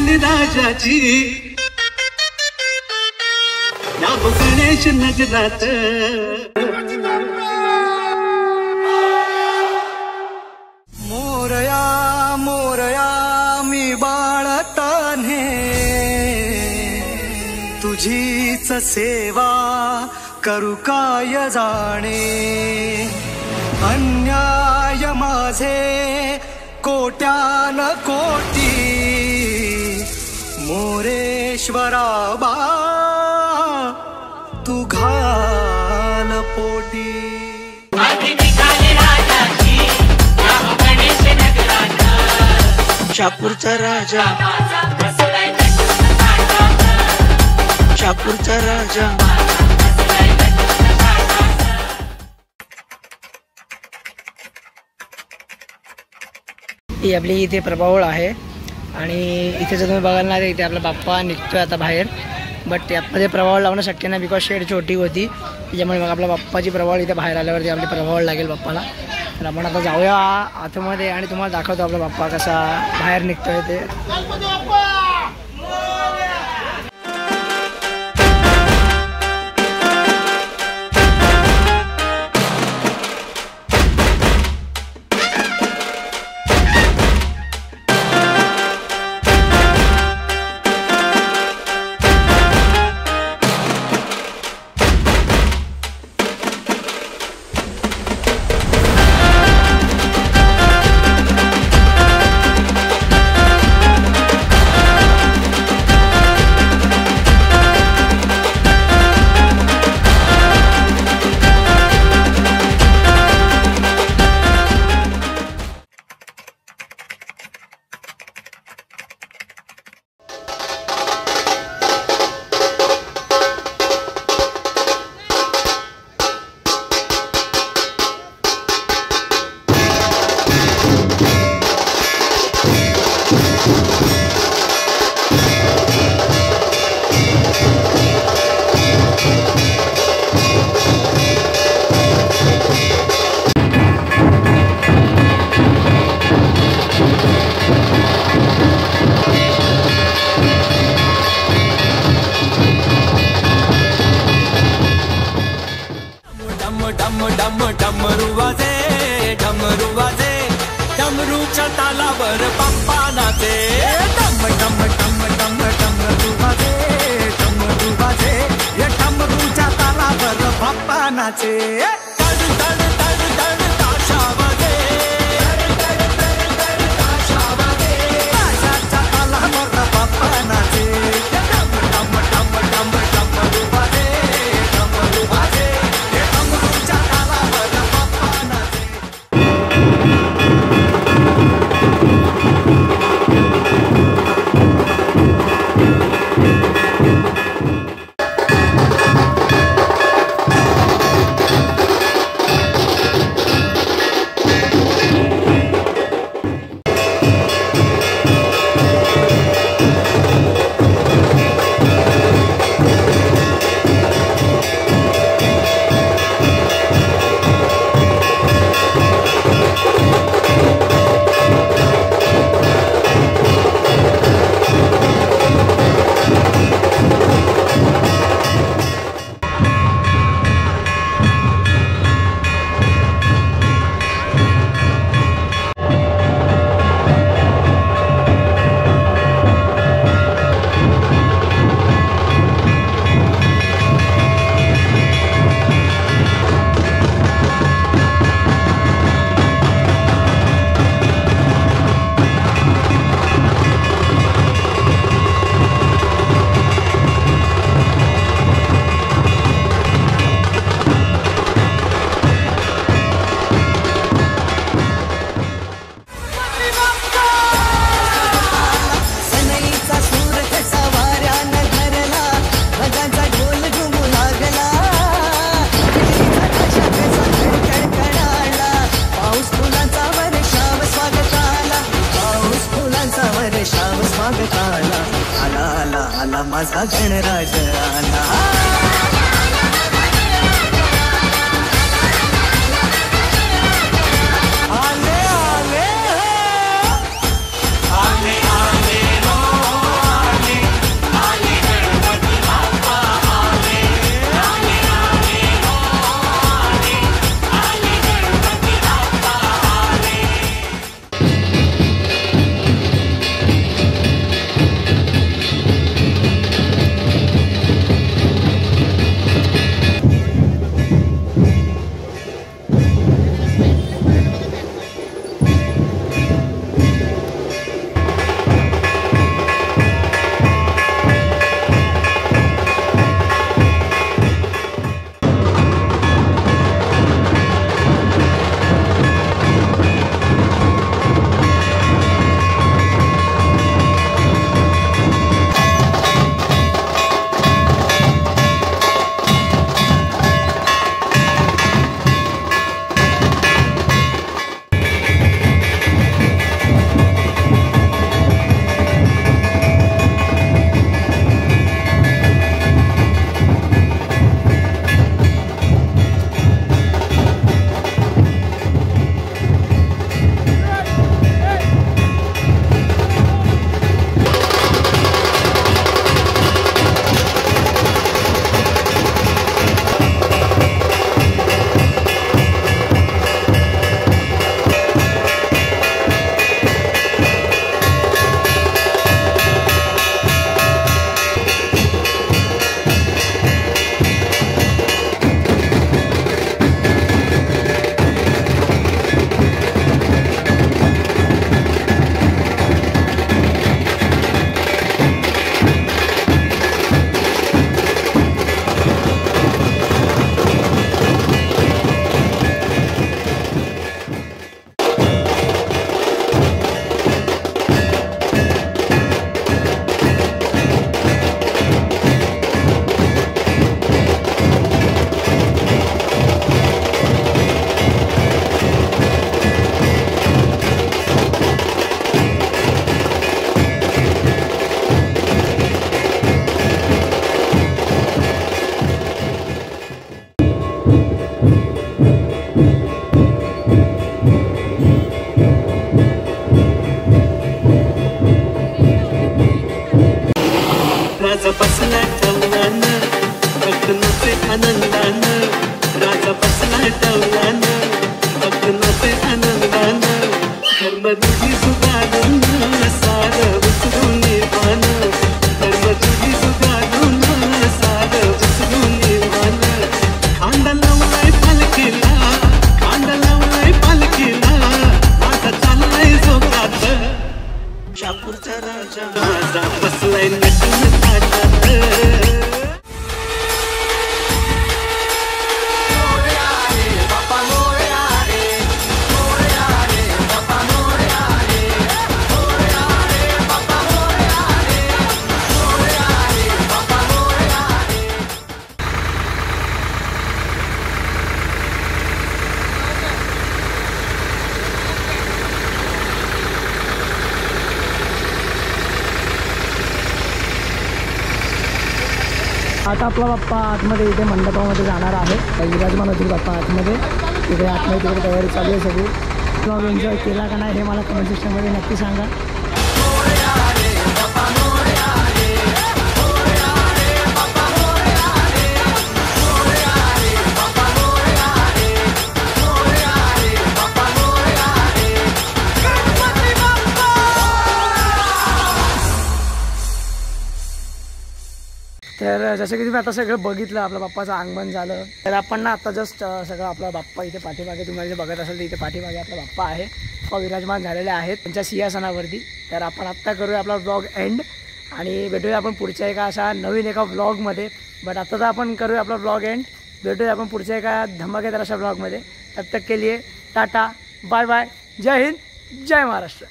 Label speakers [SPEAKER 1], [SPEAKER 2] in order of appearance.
[SPEAKER 1] आली राजाची या गणेश नगरात मोरया मोरया मी बाळताने तुझीच सेवा करू काय जाणे अन्याय माझे कोट्यान कोटी मोरेश्वरा बा तू घाल पोटी शापूरचा राजा शापूरचा राजा
[SPEAKER 2] ही आपली इथे प्रभावळ आहे आणि इथे जर तुम्ही बघायला नाही इथे आपला बाप्पा निघतोय आता बाहेर बट यामध्ये प्रभावळ लावणं शक्य नाही बिकॉज शेड छोटी होती त्याच्यामुळे मग आपल्या बाप्पाची प्रभावळ इथे बाहेर आल्यावरती आपली प्रभावळ लागेल बाप्पाला तर आपण आता जाऊया आतमध्ये आणि तुम्हाला दाखवतो आपला बाप्पा कसा बाहेर निघतोय ते
[SPEAKER 1] डमरूच्या तालावर बाप्पा नाचे डम डम डम डम डमरू वाजे डमरू वाजे या डमरूच्या तालावर बाप्पा नाचे तड तड तड तड ताशा वाजे ताशा वाजे ताशाच्या तालावर बाप्पा नाचे डम डम डम डम डमरू वाजे या डमरूच्या तालावर बाप्पा नाचे आला माझा गणराज आला आले आले आले आले रो
[SPEAKER 2] आता आपला बाप्पा आतमध्ये इथे मंडपामध्ये जाणार आहे. विराजमान होतील बाप्पा आतमध्ये. तिकडे आतमध्ये तिकडे तयारी चालू आहे सगळी. ब्लॉग एन्जॉय केला का नाही हे मला कमेंट सेक्शनमध्ये नक्की सांगा. तर जसं की तुम्ही आता सगळं बघितलं, आपल्या बाप्पाचं आगमन झालं. तर आपण ना आता जस्ट सगळं आपला बाप्पा इथे पाठीमागे तुम्हाला जे बघत असेल तर इथे पाठीमागे आपला बाप्पा आहे. बाप्पा विराजमान झालेले आहेत त्यांच्या सिंहासनावरती. तर आपण आत्ता करूया आपला व्लॉग एंड आणि भेटूया आपण पुढच्या एका अशा नवीन एका व्लॉगमध्ये. बट आता तर आपण करूया आपला व्लॉग एंड. भेटूया आपण पुढच्या एका धमाकेदार अशा व्लॉगमध्ये. तब तक के लिए टाटा बाय बाय. जय हिंद, जय महाराष्ट्र.